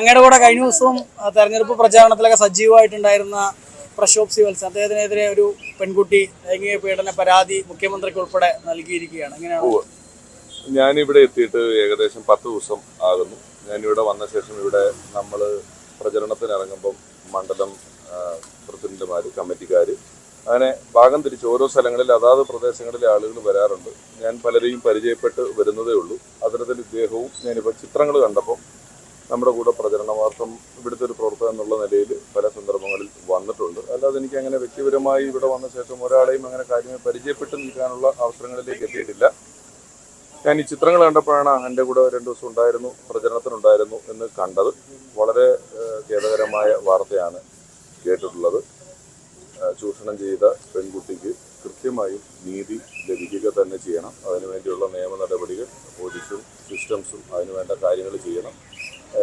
അങ്ങയുടെ കൂടെ കഴിഞ്ഞ ദിവസവും തെരഞ്ഞെടുപ്പ് പ്രചാരണത്തിലൊക്കെ സജീവമായിട്ടുണ്ടായിരുന്ന പ്രശോഭ് സി വത്സൻ, അദ്ദേഹത്തിനെതിരെ ഒരു പെൺകുട്ടി ലൈംഗിക പീഡന പരാതി മുഖ്യമന്ത്രിക്ക് ഉൾപ്പെടെ നൽകിയിരിക്കുകയാണ്. എങ്ങനെയാണ്? ഞാനിവിടെ എത്തിയിട്ട് ഏകദേശം 10 ദിവസം ആകുന്നു. ഞാനിവിടെ വന്ന ശേഷം ഇവിടെ നമ്മൾ പ്രചരണത്തിനിറങ്ങുമ്പം മണ്ഡലം പ്രസിഡന്റുമാർ, കമ്മിറ്റിക്കാർ, അങ്ങനെ ഭാഗം തിരിച്ച് ഓരോ സ്ഥലങ്ങളിൽ അതാത് പ്രദേശങ്ങളിലെ ആളുകൾ വരാറുണ്ട്. ഞാൻ പലരെയും പരിചയപ്പെട്ട് വരുന്നതേ ഉള്ളൂ. അത്തരത്തിൽ ഇദ്ദേഹവും ഞാനിപ്പോൾ ചിത്രങ്ങൾ കണ്ടപ്പോൾ നമ്മുടെ കൂടെ പ്രചരണമാർത്ഥം ഇവിടുത്തെ ഒരു പ്രവർത്തകൻ എന്നുള്ള നിലയിൽ പല സന്ദർഭങ്ങളിൽ വന്നിട്ടുണ്ട്. അല്ലാതെ എനിക്ക് അങ്ങനെ വ്യക്തിപരമായി ഇവിടെ വന്ന ശേഷം ഒരാളെയും അങ്ങനെ കാര്യങ്ങൾ പരിചയപ്പെട്ട് നിൽക്കാനുള്ള അവസരങ്ങളിലേക്ക് എത്തിയിട്ടില്ല. ഞാൻ ഈ ചിത്രങ്ങൾ കണ്ടപ്പോഴാണ് എൻ്റെ കൂടെ 2 ദിവസം ഉണ്ടായിരുന്നു, പ്രചരണത്തിനുണ്ടായിരുന്നു എന്ന് കണ്ടത്. വളരെ ഖേദകരമായ വാർത്തയാണ് കേട്ടിട്ടുള്ളത്. ചൂഷണം ചെയ്ത പെൺകുട്ടിക്ക് കൃത്യമായും നീതി ലഭിക്കുക തന്നെ ചെയ്യണം. അതിനുവേണ്ടിയുള്ള നിയമ നടപടികൾ പോലീസും സിസ്റ്റംസും അതിനുവേണ്ട കാര്യങ്ങൾ ചെയ്യണം.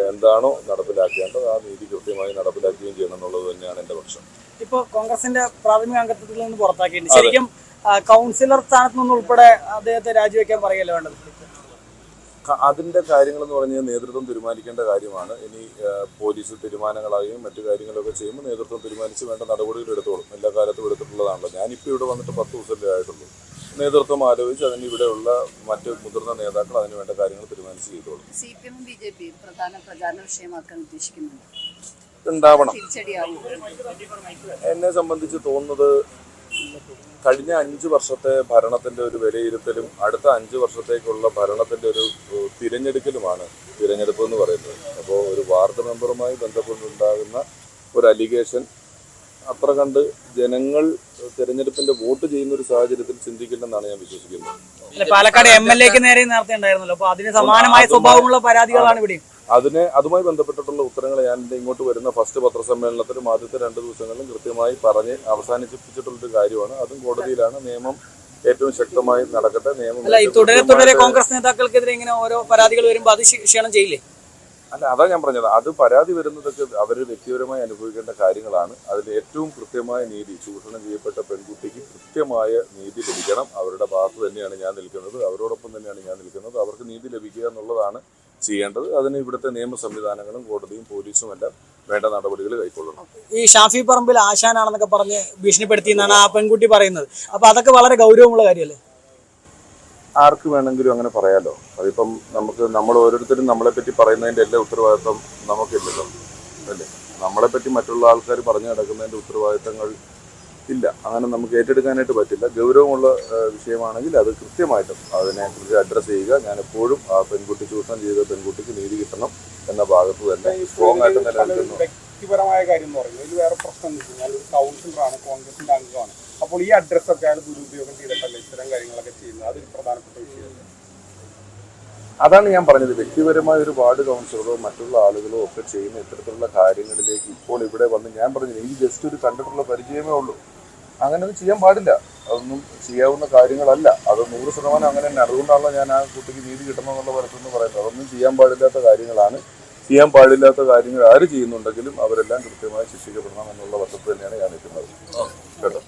എന്താണോ നടപ്പിലാക്കേണ്ടത് ആ നീതി കൃത്യമായി നടപ്പിലാക്കുകയും ചെയ്യണം എന്നുള്ളത് തന്നെയാണ് എൻ്റെ പക്ഷം. ഇപ്പോൾ കോൺഗ്രസിന്റെ പ്രാഥമിക അംഗത്വത്തിൽ നിന്ന് പുറത്താക്കിയിട്ടുണ്ട്. ശരിക്കും കൗൺസിലർ സ്ഥാനത്ത് നിന്ന് ഉൾപ്പെടെ അദ്ദേഹത്തെ രാജിവെക്കാൻ പറയല്ലേ വേണ്ടത്? അതിൻ്റെ കാര്യങ്ങളെന്ന് പറഞ്ഞാൽ നേതൃത്വം തീരുമാനിക്കേണ്ട കാര്യമാണ്. ഇനി പോലീസ് തീരുമാനങ്ങളാകുകയും മറ്റു കാര്യങ്ങളൊക്കെ ചെയ്യുമ്പോൾ നേതൃത്വം തീരുമാനിച്ച് വേണ്ട നടപടികൾ എടുത്തോളും. എല്ലാ കാലത്തും എടുത്തിട്ടുള്ളതാണല്ലോ. ഞാനിപ്പോൾ ഇവിടെ വന്നിട്ട് 10 ദിവസമല്ലേ ആയിട്ടുള്ളൂ. നേതൃത്വം ആലോചിച്ച് അതിന് ഇവിടെയുള്ള മറ്റ് മുതിർന്ന നേതാക്കൾ അതിന് വേണ്ട കാര്യങ്ങൾ തീരുമാനിച്ച് ചെയ്തോളും. സിപിഎമ്മും ബിജെപിയും പ്രധാന പ്രചാരണ വിഷയമാക്കാൻ ഉദ്ദേശിക്കുന്നുണ്ട്. ഉണ്ടാവണം. എന്നെ സംബന്ധിച്ച് തോന്നുന്നത് കഴിഞ്ഞ 5 വർഷത്തെ ഭരണത്തിന്റെ ഒരു വിലയിരുത്തലും അടുത്ത 5 വർഷത്തേക്കുള്ള ഭരണത്തിന്റെ ഒരു തിരഞ്ഞെടുക്കലുമാണ് തിരഞ്ഞെടുപ്പ് എന്ന് പറയുന്നത്. അപ്പോൾ ഒരു വാർഡ് മെമ്പറുമായി ബന്ധപ്പെട്ടുണ്ടാകുന്ന ഒരു അലിഗേഷൻ അത്ര കണ്ട് ജനങ്ങൾ തിരഞ്ഞെടുപ്പിന്റെ വോട്ട് ചെയ്യുന്ന ഒരു സാഹചര്യത്തിൽ ചിന്തിക്കില്ലെന്നാണ് ഞാൻ വിശ്വസിക്കുന്നത്. പാലക്കാട് MLA-ക്ക് നേരെ നേരത്തെ ഉണ്ടായിരുന്നല്ലോ, അപ്പൊ അതിന് സമാനമായ സ്വഭാവമുള്ള പരാതികളാണ് ഇവിടെ. അതുമായി ബന്ധപ്പെട്ടിട്ടുള്ള ഉത്തരങ്ങൾ ഞാൻ ഇങ്ങോട്ട് വരുന്ന ഫസ്റ്റ് പത്രസമ്മേളനത്തിലും ആദ്യത്തെ 2 ദിവസങ്ങളിലും കൃത്യമായി പറഞ്ഞ് അവസാനിപ്പിച്ചിട്ടുള്ളൊരു കാര്യമാണ്. അതും കോടതിയിലാണ്. നിയമം ഏറ്റവും ശക്തമായി നടക്കട്ടെ. തുടരെ കോൺഗ്രസ് നേതാക്കൾക്കെതിരെ ഇങ്ങനെ ഓരോ പരാതികൾ വരുമ്പോൾ അത് ക്ഷീണം ചെയ്യില്ലേ? അല്ല, അതാ ഞാൻ പറഞ്ഞത്. അത് പരാതി വരുന്നതൊക്കെ അവർ വ്യക്തിപരമായി അനുഭവിക്കേണ്ട കാര്യങ്ങളാണ്. അതിൽ ഏറ്റവും കൃത്യമായ നീതി, ചൂഷണം ചെയ്യപ്പെട്ട പെൺകുട്ടിക്ക് കൃത്യമായ നീതി ലഭിക്കണം. അവരുടെ ഭാഗത്ത് തന്നെയാണ് ഞാൻ നിൽക്കുന്നത്, അവരോടൊപ്പം തന്നെയാണ് ഞാൻ നിൽക്കുന്നത്. അവർക്ക് നീതി ലഭിക്കുക എന്നുള്ളതാണ് ചെയ്യേണ്ടത്. അതിന് ഇവിടുത്തെ നിയമ സംവിധാനങ്ങളും കോടതിയും പോലീസും എല്ലാം വേണ്ട നടപടികൾ കൈക്കൊള്ളണം. ഈ ഷാഫി പറമ്പിൽ ആശാനാണെന്നൊക്കെ പറഞ്ഞ് ഭീഷണിപ്പെടുത്തി എന്നാണ് ആ പെൺകുട്ടി പറയുന്നത്. അപ്പൊ അതൊക്കെ വളരെ ഗൗരവമുള്ള കാര്യമല്ലേ? ആർക്ക് വേണമെങ്കിലും അങ്ങനെ പറയാലോ. അതിപ്പം നമ്മൾ ഓരോരുത്തരും നമ്മളെപ്പറ്റി പറയുന്നതിൻ്റെ എല്ലാ ഉത്തരവാദിത്വം നമുക്കില്ലല്ലോ, അല്ലേ? നമ്മളെപ്പറ്റി മറ്റുള്ള ആൾക്കാർ പറഞ്ഞു നടക്കുന്നതിൻ്റെ ഉത്തരവാദിത്തങ്ങൾ ഇല്ല. അങ്ങനെ നമുക്ക് ഏറ്റെടുക്കാനായിട്ട് പറ്റില്ല. ഗൗരവമുള്ള വിഷയമാണെങ്കിൽ അത് കൃത്യമായിട്ടും അതിനെക്കുറിച്ച് അഡ്രസ്സ് ചെയ്യുക. ഞാൻ എപ്പോഴും ആ പെൺകുട്ടി ചൂഷണം ചെയ്ത പെൺകുട്ടിക്ക് നീതി കിട്ടണം എന്ന ഭാഗത്ത് തന്നെ സ്ട്രോങ് ആയിട്ട് നിലനിൽക്കുന്നു. വ്യക്തിപരമായ കാര്യം എന്ന് പറയുന്നത് ഇതിൽ വേറെ പ്രശ്നം എന്ന് വെച്ച് കഴിഞ്ഞാൽ ഒരു കൗൺസിലറാണ്, കോൺഗ്രസിന്റെ അംഗമാണ്. അപ്പോൾ ഈ അഡ്രസ്സൊക്കെ അയാൾ ദുരുപയോഗം ചെയ്തിട്ടല്ലേ ഇത്തരം കാര്യങ്ങളൊക്കെ ചെയ്യുന്നത്? അതൊരു പ്രധാനപ്പെട്ട വിഷയമല്ലേ? അതാണ് ഞാൻ പറഞ്ഞത്. വ്യക്തിപരമായ ഒരു വാർഡ് കൗൺസിലറോ മറ്റുള്ള ആളുകളോ ഒക്കെ ചെയ്യുന്ന ഇത്തരത്തിലുള്ള കാര്യങ്ങളിലേക്ക് ഇപ്പോൾ ഇവിടെ വന്ന് ഞാൻ പറഞ്ഞത് എനിക്ക് ജസ്റ്റ് ഒരു കണ്ടിട്ടുള്ള പരിചയമേ ഉള്ളൂ. അങ്ങനെയൊന്നും ചെയ്യാൻ പാടില്ല. അതൊന്നും ചെയ്യാവുന്ന കാര്യങ്ങളല്ല. അത് 100% അങ്ങനെ തന്നെ. അതുകൊണ്ടാണല്ലോ ഞാൻ ആ കുട്ടിക്ക് നീതി കിട്ടണമെന്നുള്ള തരത്തിലെന്ന് പറയുന്നത്. അതൊന്നും ചെയ്യാൻ പാടില്ലാത്ത കാര്യങ്ങളാണ്. ചെയ്യാൻ പാടില്ലാത്ത കാര്യങ്ങൾ ആര് ചെയ്യുന്നുണ്ടെങ്കിലും അവരെല്ലാം കൃത്യമായി ശിക്ഷിക്കപ്പെടണം എന്നുള്ള വശത്ത് തന്നെയാണ് ഞാൻ നിൽക്കുന്നത്. കേട്ടോ?